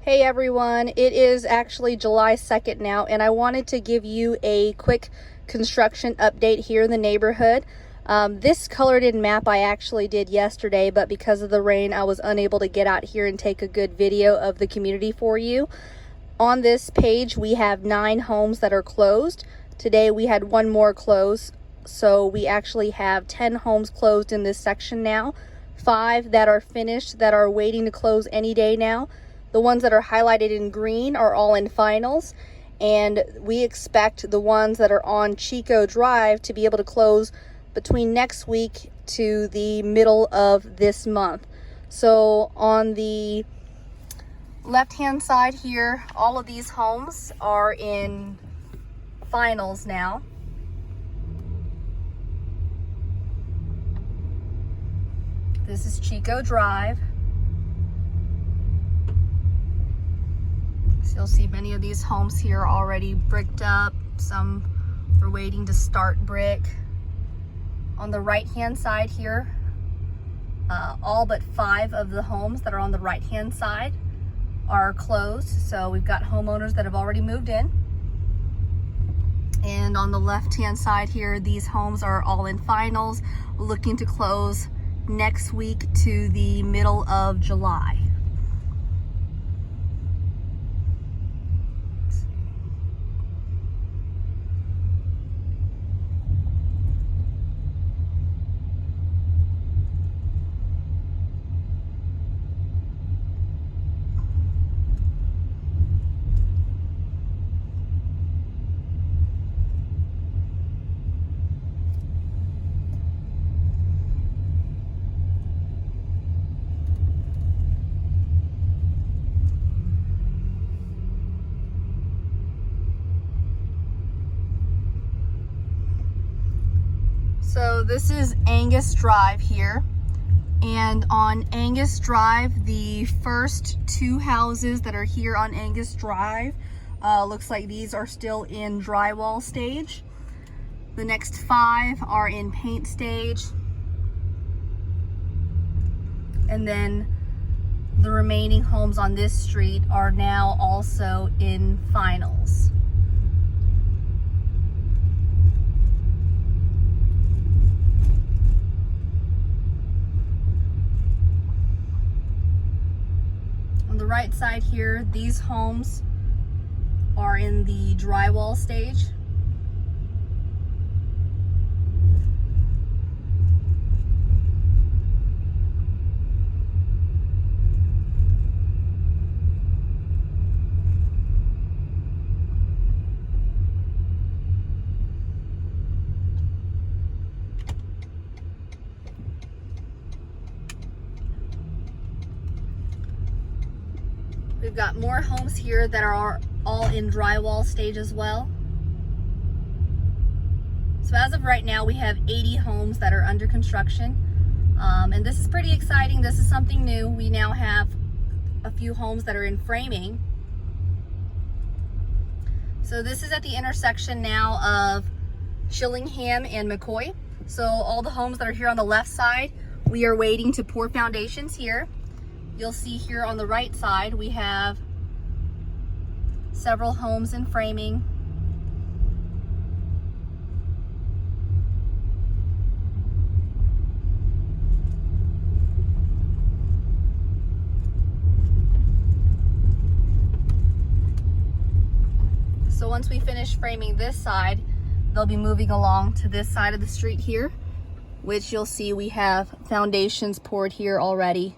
Hey everyone, it is actually July 2nd now, and I wanted to give you a quick construction update here in the neighborhood. This colored in map I actually did yesterday, but because of the rain I was unable to get out here and take a good video of the community for you. On this page we have 9 homes that are closed. Today we had one more close, so we actually have 10 homes closed in this section now. 5 that are finished that are waiting to close any day now. The ones that are highlighted in green are all in finals, and we expect the ones that are on Chico Drive to be able to close between next week to the middle of this month. So on the left-hand side here, all of these homes are in finals now. This is Chico Drive. So you'll see many of these homes here are already bricked up. Some are waiting to start brick. On the right-hand side here, all but 5 of the homes that are on the right-hand side are closed. So we've got homeowners that have already moved in. And on the left-hand side here, these homes are all in finals, looking to close next week to the middle of July. So this is Angus Drive here, and on Angus Drive, the first 2 houses that are here on Angus Drive, looks like these are still in drywall stage. The next 5 are in paint stage, and then the remaining homes on this street are now also in finals. On the right side here, these homes are in the drywall stage. We've got more homes here that are all in drywall stage as well. So as of right now, we have 80 homes that are under construction. And this is pretty exciting. This is something new. We now have a few homes that are in framing. So this is at the intersection now of Chillingham and McCoy. So all the homes that are here on the left side, we are waiting to pour foundations here. You'll see here on the right side, we have several homes in framing. So once we finish framing this side, they'll be moving along to this side of the street here, which you'll see we have foundations poured here already.